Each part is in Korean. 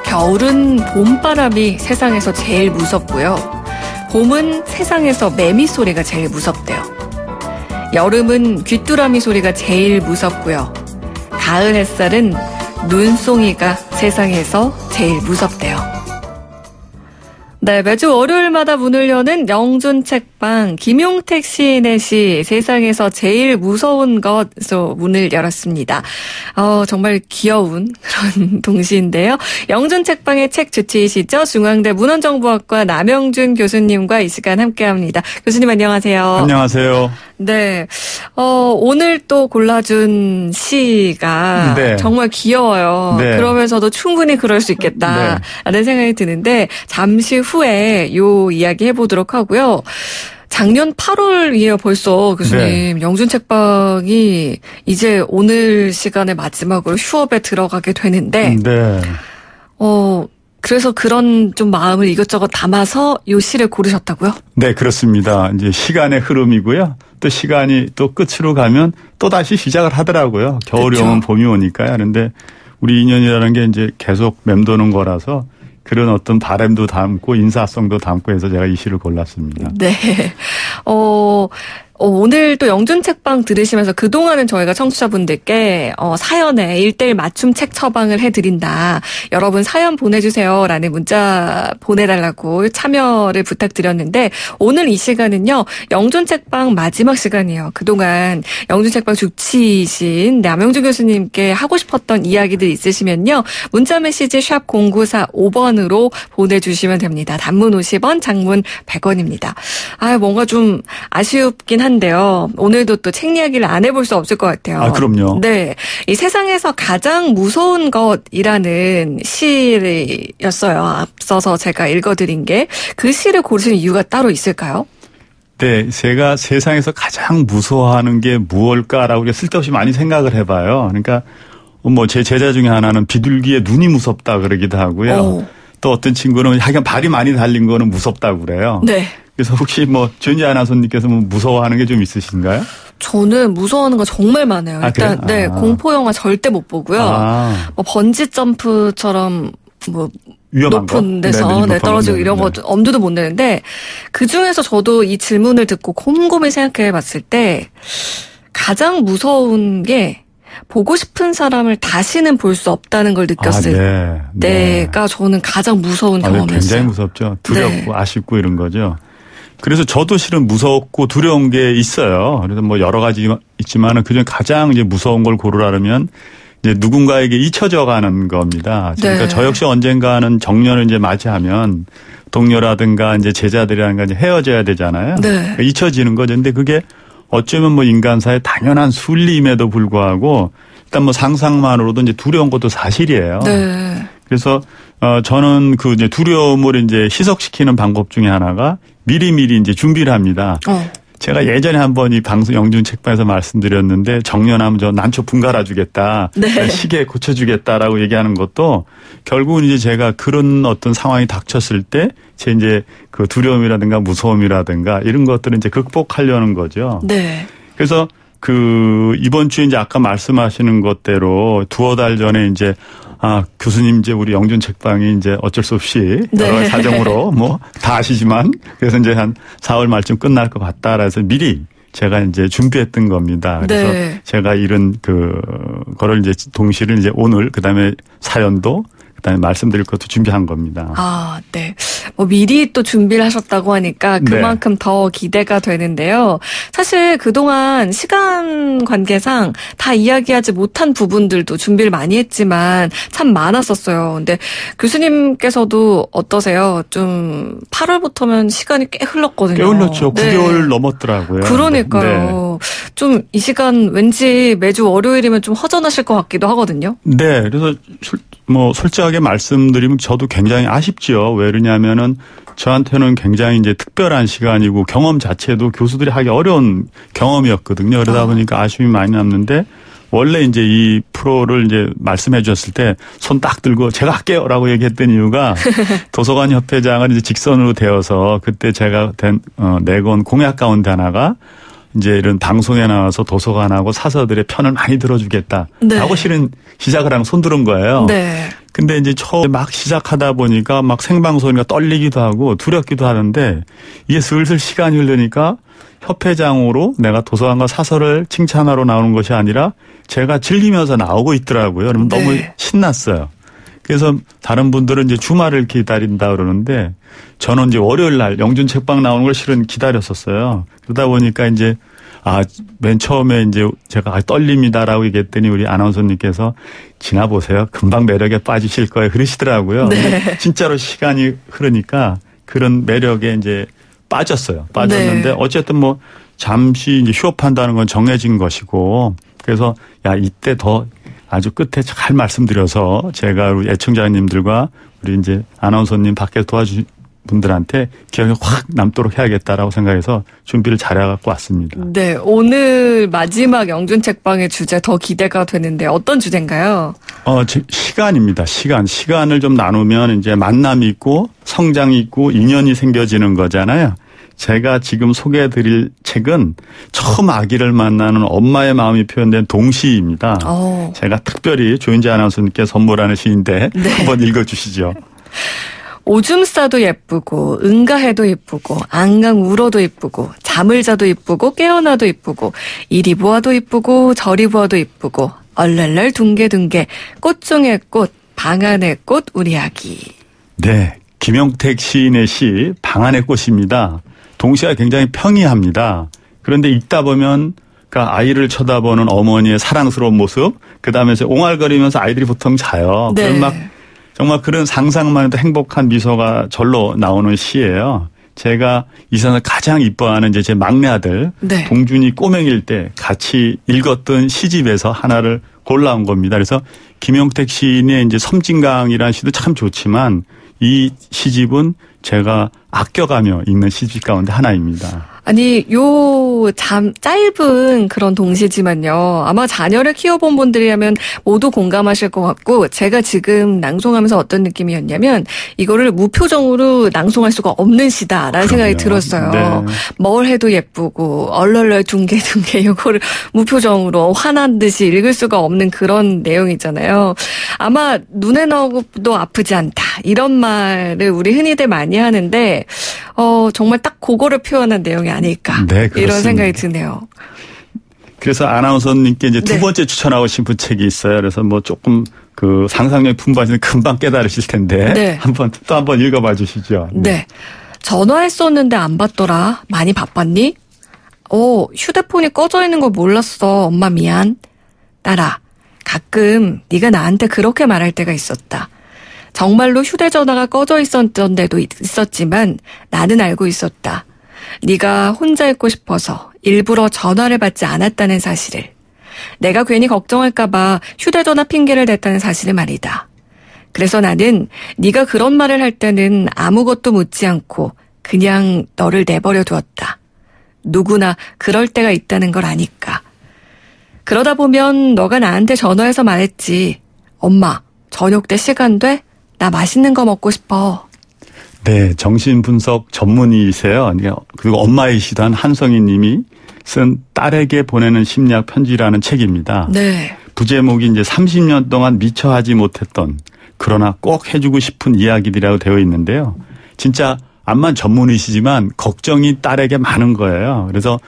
겨울은 봄바람이 세상에서 제일 무섭고요. 봄은 세상에서 매미 소리가 제일 무섭대요. 여름은 귀뚜라미 소리가 제일 무섭고요. 가을 햇살은 눈송이가 세상에서 제일 무섭대요. 네, 매주 월요일마다 문을 여는 영준 책방 김용택 시인의 시 세상에서 제일 무서운 것으로 문을 열었습니다. 정말 귀여운 그런 동시인데요. 영준 책방의 책 주치이시죠. 중앙대 문헌정보학과 남영준 교수님과 이 시간 함께합니다. 교수님 안녕하세요. 안녕하세요. 네, 오늘 또 골라준 시가 네. 정말 귀여워요. 네. 그러면서도 충분히 그럴 수 있겠다라는 네. 생각이 드는데 잠시 후에 요 이야기 해보도록 하고요. 작년 8월이에요 벌써 교수님. 네. 영준 책방이 이제 오늘 시간에 마지막으로 휴업에 들어가게 되는데 네. 그래서 그런 좀 마음을 이것저것 담아서 요 시를 고르셨다고요? 네, 그렇습니다. 이제 시간의 흐름이고요. 또 시간이 또 끝으로 가면 또 다시 시작을 하더라고요. 겨울이 그렇죠. 오면 봄이 오니까요. 그런데 우리 인연이라는 게 이제 계속 맴도는 거라서 그런 어떤 바람도 담고 인사성도 담고 해서 제가 이 시를 골랐습니다. 네. 오늘 또 영준 책방 들으시면서 그동안은 저희가 청취자분들께 사연에 1:1 맞춤 책 처방을 해드린다. 여러분 사연 보내주세요라는 문자 보내달라고 참여를 부탁드렸는데 오늘 이 시간은요. 영준 책방 마지막 시간이에요. 그동안 영준 책방 주치이신 남영준 교수님께 하고 싶었던 이야기들 있으시면요. 문자 메시지 샵 0945번으로 보내주시면 됩니다. 단문 50원, 장문 100원입니다. 뭔가 좀 아쉽긴 한데요. 오늘도 또 책 이야기를 안 해볼 수 없을 것 같아요. 그럼요. 네, 이 세상에서 가장 무서운 것이라는 시였어요. 앞서서 제가 읽어드린 게 그 시를 고르신 이유가 따로 있을까요? 네, 제가 세상에서 가장 무서워하는 게 무엇일까라고 쓸데없이 많이 생각을 해봐요. 그러니까 제 제자 중에 하나는 비둘기의 눈이 무섭다 그러기도 하고요. 또 어떤 친구는 하여간 발이 많이 달린 거는 무섭다고 그래요. 네. 그래서 혹시 전지 아나운서님께서 무서워하는 게 좀 있으신가요? 저는 무서워하는 거 정말 많아요. 일단 네, 공포 영화 절대 못 보고요. 번지 점프처럼 높은 데서 떨어지고 이런 거 엄두도 못 내는데 그 중에서 저도 이 질문을 듣고 곰곰이 생각해 봤을 때 가장 무서운 게 보고 싶은 사람을 다시는 볼 수 없다는 걸 느꼈을 때가 저는 가장 무서운 경험이었어요. 굉장히 무섭죠. 두렵고 아쉽고 이런 거죠. 그래서 저도 실은 무섭고 두려운 게 있어요. 그래서 여러 가지 있지만은 그중에 가장 이제 무서운 걸 고르라면 이제 누군가에게 잊혀져 가는 겁니다. 그러니까 저 역시 언젠가는 정년을 이제 맞이하면 동료라든가 이제 제자들이라든가 이제 헤어져야 되잖아요. 그러니까 잊혀지는 거죠. 근데 그게 어쩌면 인간사의 당연한 순리임에도 불구하고 일단 상상만으로도 이제 두려운 것도 사실이에요. 네. 그래서 저는 그 이제 두려움을 이제 희석시키는 방법 중에 하나가 미리미리 이제 준비를 합니다. 제가 예전에 한번 이 방송 영준 책방에서 말씀드렸는데 정년하면 저 난초 분 갈아주겠다. 네. 시계 고쳐주겠다라고 얘기하는 것도 결국은 이제 제가 그런 어떤 상황이 닥쳤을 때 제 이제 그 두려움이라든가 무서움이라든가 이런 것들을 이제 극복하려는 거죠. 네. 그래서 이번 주에 이제 아까 말씀하시는 것대로 두어 달 전에 이제 교수님 이제 우리 영준 책방이 이제 어쩔 수 없이 여러 가지 사정으로 다 아시지만 그래서 이제 한 4월 말쯤 끝날 것 같다. 그래서 미리 제가 이제 준비했던 겁니다. 그래서 제가 이런 거를 이제 동시를 이제 오늘 그다음에 사연도 그다음에 말씀드릴 것도 준비한 겁니다. 네. 미리 또 준비를 하셨다고 하니까 그만큼 더 기대가 되는데요. 사실 그동안 시간 관계상 다 이야기하지 못한 부분들도 준비를 많이 했지만 참 많았었어요. 근데 교수님께서도 어떠세요? 좀 8월부터면 시간이 꽤 흘렀거든요. 꽤 흘렀죠. 9개월 넘었더라고요. 그러니까요. 좀 이 시간 왠지 매주 월요일이면 좀 허전하실 것 같기도 하거든요. 네. 그래서 솔직하게 말씀드리면 저도 굉장히 아쉽죠. 왜 그러냐면은 저한테는 굉장히 이제 특별한 시간이고 경험 자체도 교수들이 하기 어려운 경험이었거든요. 그러다 보니까 아쉬움이 많이 남는데 원래 이제 이 프로를 이제 말씀해 주셨을 때 손 딱 들고 제가 할게요라고 얘기했던 이유가 도서관 협회장을 이제 직선으로 되어서 그때 제가 내건 공약 가운데 하나가 이제 이런 방송에 나와서 도서관하고 사서들의 편을 많이 들어주겠다라고 네. 실은 시작을 하면 손 들은 거예요. 네. 근데 이제 처음 막 시작하다 보니까 막 생방송이니까 떨리기도 하고 두렵기도 하는데 이게 슬슬 시간이 흐르니까 협회장으로 내가 도서관과 사서를 칭찬하러 나오는 것이 아니라 제가 즐기면서 나오고 있더라고요. 그러면 네. 너무 신났어요. 그래서 다른 분들은 이제 주말을 기다린다 그러는데 저는 이제 월요일 날 영준 책방 나오는 걸 실은 기다렸었어요. 그러다 보니까 이제 맨 처음에 이제 제가 떨립니다라고 얘기했더니 우리 아나운서님께서 지나보세요. 금방 매력에 빠지실 거예요. 그러시더라고요. 네. 진짜로 시간이 흐르니까 그런 매력에 이제 빠졌어요. 빠졌는데 네. 어쨌든 뭐 잠시 이제 휴업한다는 건 정해진 것이고 그래서 이때 더 아주 끝에 잘 말씀드려서 제가 우리 애청자님들과 우리 이제 아나운서님 밖에서 도와주신 분들한테 기억에 확 남도록 해야겠다라고 생각해서 준비를 잘해갖고 왔습니다. 네, 오늘 마지막 영준 책방의 주제 더 기대가 되는데 어떤 주제인가요? 시간입니다. 시간을 좀 나누면 이제 만남이 있고 성장이 있고 인연이 생겨지는 거잖아요. 제가 지금 소개해드릴 책은 처음 아기를 만나는 엄마의 마음이 표현된 동시입니다. 제가 특별히 조윤재 아나운서님께 선물하는 시인데 네. 한번 읽어주시죠. 오줌 싸도 예쁘고 응가해도 예쁘고 앙강 울어도 예쁘고 잠을 자도 예쁘고 깨어나도 예쁘고 이리 보아도 예쁘고 저리 보아도 예쁘고 얼랄랄 둥개둥개 꽃 중의 꽃 방 안의 꽃 우리 아기. 네, 김영택 시인의 시 방 안의 꽃입니다. 동시가 굉장히 평이합니다. 그런데 읽다 보면 그러니까 아이를 쳐다보는 어머니의 사랑스러운 모습 그다음에 옹알거리면서 아이들이 보통 자요. 네. 그럼 막 정말 그런 상상만 해도 행복한 미소가 절로 나오는 시예요. 제가 이 세상에서 가장 이뻐하는 이제 제 막내 아들 네. 동준이 꼬맹일 때 같이 읽었던 시집에서 하나를 골라온 겁니다. 그래서 김영택 시인의 이제 섬진강이라는 시도 참 좋지만 이 시집은 제가 아껴가며 읽는 시집 가운데 하나입니다. 아니, 짧은 그런 동시지만요. 아마 자녀를 키워본 분들이라면 모두 공감하실 것 같고, 제가 지금 낭송하면서 어떤 느낌이었냐면, 이거를 무표정으로 낭송할 수가 없는 시다라는 생각이 들었어요. 네. 뭘 해도 예쁘고, 얼얼얼 둥개둥개 이거를 무표정으로 화난 듯이 읽을 수가 없는 그런 내용이잖아요. 아마 눈에 넣어도 아프지 않다. 이런 말을 우리 흔히들 많이 하는데, 정말 딱 그거를 표현한 내용이 아닐까. 네, 이런 생각이 드네요. 그래서 아나운서님께 이제 두 네. 번째 추천하고 싶은 책이 있어요. 그래서 뭐 조금 그 상상력이 풍부하시면 금방 깨달으실 텐데. 네. 또 한번 읽어봐 주시죠. 네. 전화했었는데 안 받더라. 많이 바빴니? 휴대폰이 꺼져 있는 걸 몰랐어. 엄마 미안. 딸아, 가끔 네가 나한테 그렇게 말할 때가 있었다. 정말로 휴대전화가 꺼져 있었던 데도 있었지만 나는 알고 있었다. 네가 혼자 있고 싶어서 일부러 전화를 받지 않았다는 사실을. 내가 괜히 걱정할까 봐 휴대전화 핑계를 댔다는 사실을 말이다. 그래서 나는 네가 그런 말을 할 때는 아무것도 묻지 않고 그냥 너를 내버려 두었다. 누구나 그럴 때가 있다는 걸 아니까. 그러다 보면 너가 나한테 전화해서 말했지. 엄마, 저녁 때 시간 돼? 나 맛있는 거 먹고 싶어. 네, 정신분석 전문의이세요. 그리고 엄마이시던 한성희 님이 쓴 딸에게 보내는 심리학 편지라는 책입니다. 네. 부제목이 이제 30년 동안 미처 하지 못했던 그러나 꼭 해주고 싶은 이야기들이라고 되어 있는데요. 진짜 암만 전문의시지만 걱정이 딸에게 많은 거예요. 그래서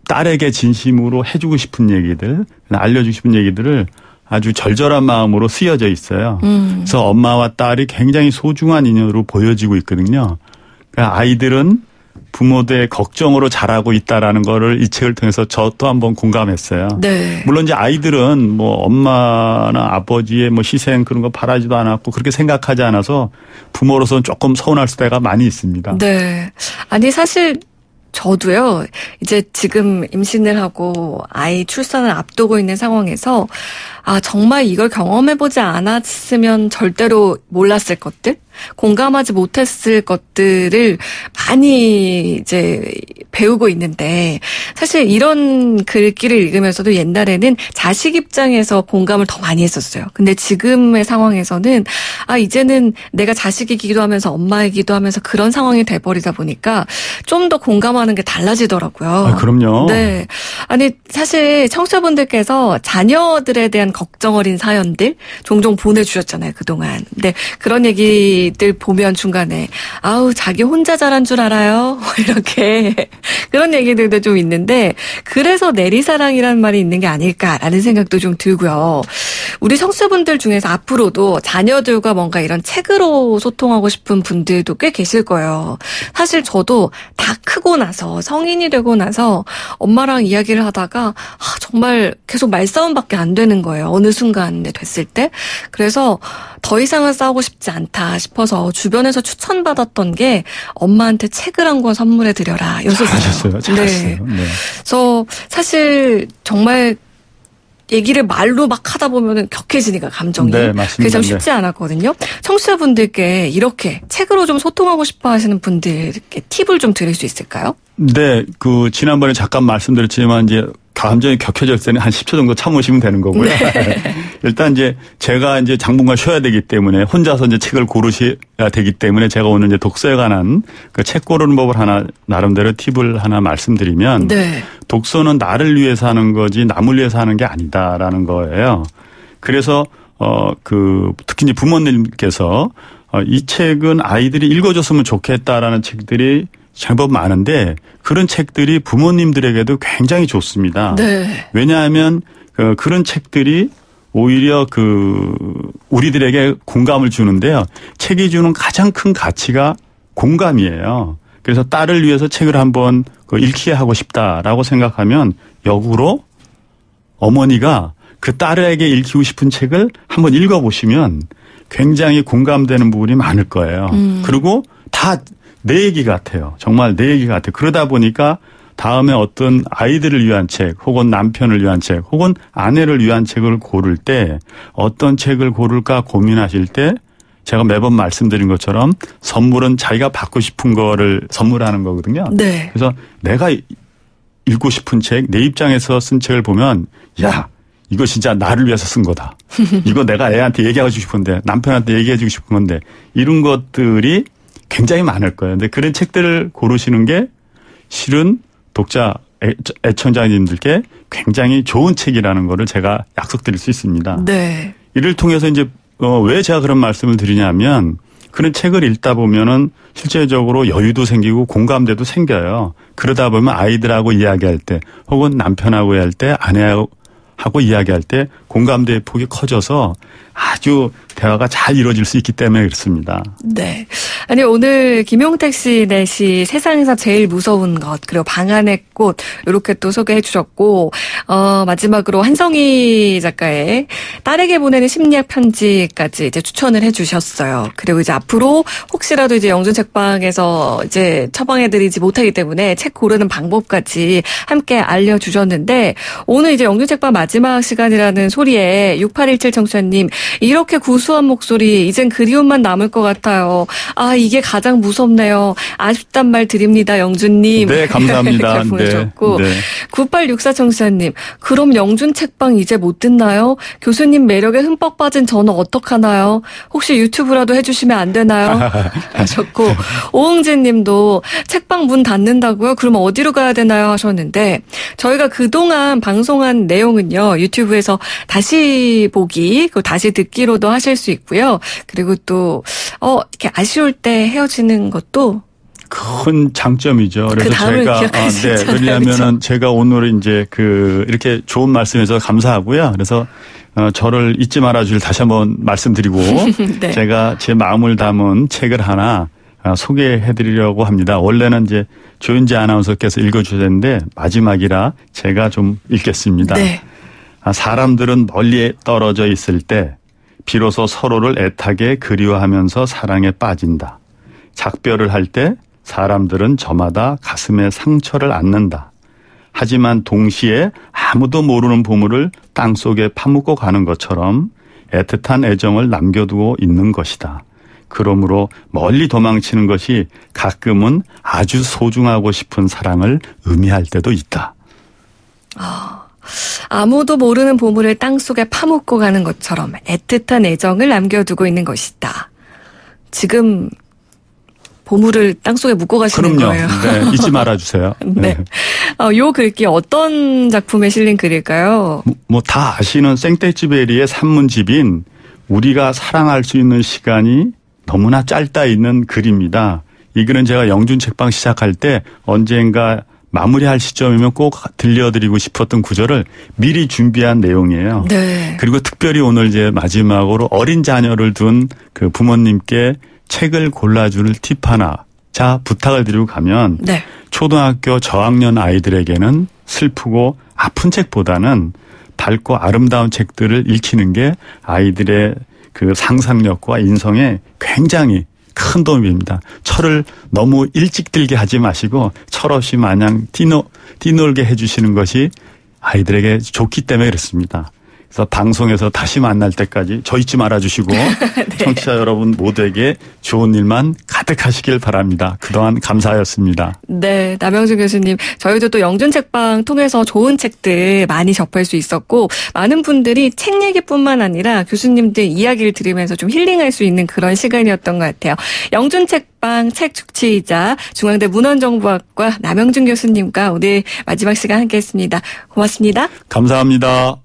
딸에게 진심으로 해주고 싶은 얘기들, 알려주고 싶은 얘기들을 아주 절절한 마음으로 쓰여져 있어요. 그래서 엄마와 딸이 굉장히 소중한 인연으로 보여지고 있거든요. 그러니까 아이들은 부모들의 걱정으로 자라고 있다라는 거를 이 책을 통해서 저 또 한번 공감했어요. 네. 물론 이제 아이들은 뭐 엄마나 아버지의 뭐 희생 그런 거 바라지도 않았고 그렇게 생각하지 않아서 부모로서는 조금 서운할 때가 많이 있습니다. 네. 아니, 사실 저도요, 이제 지금 임신을 하고 아이 출산을 앞두고 있는 상황에서 정말 이걸 경험해보지 않았으면 절대로 몰랐을 것들? 공감하지 못했을 것들을 많이 이제 배우고 있는데 사실 이런 글귀를 읽으면서도 옛날에는 자식 입장에서 공감을 더 많이 했었어요. 근데 지금의 상황에서는 이제는 내가 자식이기도 하면서 엄마이기도 하면서 그런 상황이 돼버리다 보니까 좀 더 공감하는 게 달라지더라고요. 그럼요. 네. 아니 사실 청취자분들께서 자녀들에 대한 걱정 어린 사연들 종종 보내주셨잖아요, 그동안. 근데 그런 얘기들 보면 중간에 자기 혼자 잘한 줄 알아요? 이렇게 그런 얘기들도 좀 있는데 그래서 내리사랑이라는 말이 있는 게 아닐까라는 생각도 좀 들고요. 우리 청취자분들 중에서 앞으로도 자녀들과 뭔가 이런 책으로 소통하고 싶은 분들도 꽤 계실 거예요. 사실 저도 다 크고 나서 성인이 되고 나서 엄마랑 이야기를 하다가 정말 계속 말싸움밖에 안 되는 거예요. 어느 순간에 됐을 때. 그래서 더 이상은 싸우고 싶지 않다 싶어서 주변에서 추천받았던 게 엄마한테 책을 한 권 선물해 드려라 였었어요. 잘했어요. 네. 그래서 사실 정말 얘기를 말로 막 하다 보면은 격해지니까 감정이. 네, 맞습니다. 그게 참 쉽지 않았거든요. 청취자분들께 이렇게 책으로 좀 소통하고 싶어 하시는 분들께 팁을 좀 드릴 수 있을까요? 네, 지난번에 잠깐 말씀드렸지만 이제 감정이 격해질 때는 한 10초 정도 참으시면 되는 거고요. 네. 일단 제가 당분간 쉬어야 되기 때문에 혼자서 책을 고르셔야 되기 때문에 제가 오늘 독서에 관한 그 책 고르는 법을 하나 나름대로 팁을 하나 말씀드리면 네. 독서는 나를 위해서 하는 거지 남을 위해서 하는 게 아니다라는 거예요. 그래서 특히 이제 부모님께서 이 책은 아이들이 읽어줬으면 좋겠다라는 책들이 제법 많은데 그런 책들이 부모님들에게도 굉장히 좋습니다. 네. 왜냐하면 그런 책들이 오히려 우리들에게 공감을 주는데요. 책이 주는 가장 큰 가치가 공감이에요. 그래서 딸을 위해서 책을 한번 읽게 하고 싶다라고 생각하면 역으로 어머니가 그 딸에게 읽히고 싶은 책을 한번 읽어보시면 굉장히 공감되는 부분이 많을 거예요. 그리고 다 내 얘기 같아요. 정말 내 얘기 같아요. 그러다 보니까 다음에 어떤 아이들을 위한 책 혹은 남편을 위한 책 혹은 아내를 위한 책을 고를 때 어떤 책을 고를까 고민하실 때 제가 매번 말씀드린 것처럼 선물은 자기가 받고 싶은 거를 선물하는 거거든요. 네. 그래서 내가 읽고 싶은 책, 내 입장에서 쓴 책을 보면 야, 이거 진짜 나를 위해서 쓴 거다. 이거 내가 애한테 얘기하고 싶은데 남편한테 얘기해 주고 싶은 건데 이런 것들이 굉장히 많을 거예요. 근데 그런 책들을 고르시는 게 실은 독자 애청자님들께 굉장히 좋은 책이라는 거를 제가 약속드릴 수 있습니다. 네. 이를 통해서 왜 제가 그런 말씀을 드리냐면 그런 책을 읽다 보면은 실제적으로 여유도 생기고 공감대도 생겨요. 그러다 보면 아이들하고 이야기할 때 혹은 남편하고 할 때 아내하고 이야기할 때 공감대의 폭이 커져서 아주 대화가 잘 이루어질 수 있기 때문에 그렇습니다. 네. 아니 오늘 김용택 씨 내시 세상에서 제일 무서운 것 그리고 방 안의 꽃 이렇게 또 소개해 주셨고 마지막으로 한성희 작가의 딸에게 보내는 심리학 편지까지 이제 추천을 해 주셨어요. 그리고 이제 앞으로 혹시라도 이제 영준 책방에서 이제 처방해 드리지 못하기 때문에 책 고르는 방법까지 함께 알려 주셨는데 오늘 이제 영준 책방 마지막 시간이라는 소리에 6817 청취자님 이렇게 구수한 목소리 이젠 그리움만 남을 것 같아요. 이게 가장 무섭네요. 아쉽단 말 드립니다. 영준님. 네. 감사합니다. 이렇게 보내셨고 네. 9864 청취자님 그럼 영준 책방 이제 못 듣나요? 교수님 매력에 흠뻑 빠진 저는 어떡하나요? 혹시 유튜브라도 해주시면 안 되나요? 하셨고 오흥진 님도 책방 문 닫는다고요? 그럼 어디로 가야 되나요? 하셨는데 저희가 그동안 방송한 내용은요. 유튜브에서 다시 보기 그리고 다시 듣기로도 하실 수 있고요. 그리고 또 이렇게 아쉬울 때 헤어지는 것도 큰 장점이죠. 그래서 제가 왜냐하면은 제가 오늘 이제 이렇게 좋은 말씀해서 감사하고요. 그래서 저를 잊지 말아줄 다시 한번 말씀드리고 네. 제가 제 마음을 담은 책을 하나 소개해드리려고 합니다. 원래는 이제 조윤지 아나운서께서 읽어주셨는데 마지막이라 제가 좀 읽겠습니다. 네. 사람들은 멀리 떨어져 있을 때 비로소 서로를 애타게 그리워하면서 사랑에 빠진다. 작별을 할 때 사람들은 저마다 가슴에 상처를 안는다. 하지만 동시에 아무도 모르는 보물을 땅속에 파묻고 가는 것처럼 애틋한 애정을 남겨두고 있는 것이다. 그러므로 멀리 도망치는 것이 가끔은 아주 소중하고 싶은 사랑을 의미할 때도 있다. 아무도 모르는 보물을 땅속에 파묻고 가는 것처럼 애틋한 애정을 남겨두고 있는 것이다. 지금 보물을 땅속에 묻고 가시는 그럼요. 거예요. 네, 잊지 말아주세요. 네. 요 글귀 어떤 작품에 실린 글일까요? 뭐 다 아시는 생떼쥐베리의 산문집인 우리가 사랑할 수 있는 시간이 너무나 짧다 있는 글입니다. 이 글은 제가 영준 책방 시작할 때 언젠가 마무리할 시점이면 꼭 들려드리고 싶었던 구절을 미리 준비한 내용이에요. 네. 그리고 특별히 오늘 이제 마지막으로 어린 자녀를 둔 그 부모님께 책을 골라줄 팁 하나. 자, 부탁을 드리고 가면 네. 초등학교 저학년 아이들에게는 슬프고 아픈 책보다는 밝고 아름다운 책들을 읽히는 게 아이들의 그 상상력과 인성에 굉장히 큰 도움이 됩니다. 철을 너무 일찍 들게 하지 마시고 철없이 마냥 뛰놀게 해주시는 것이 아이들에게 좋기 때문에 그렇습니다. 그래서 방송에서 다시 만날 때까지 저 잊지 말아주시고 네. 청취자 여러분 모두에게 좋은 일만 가득하시길 바랍니다. 그동안 감사하였습니다. 네, 남영준 교수님. 저희도 또 영준 책방 통해서 좋은 책들 많이 접할 수 있었고 많은 분들이 책 얘기뿐만 아니라 교수님들 이야기를 들으면서 좀 힐링할 수 있는 그런 시간이었던 것 같아요. 영준 책방 책 주치의자 중앙대 문헌정보학과 남영준 교수님과 오늘 마지막 시간 함께했습니다. 고맙습니다. 감사합니다.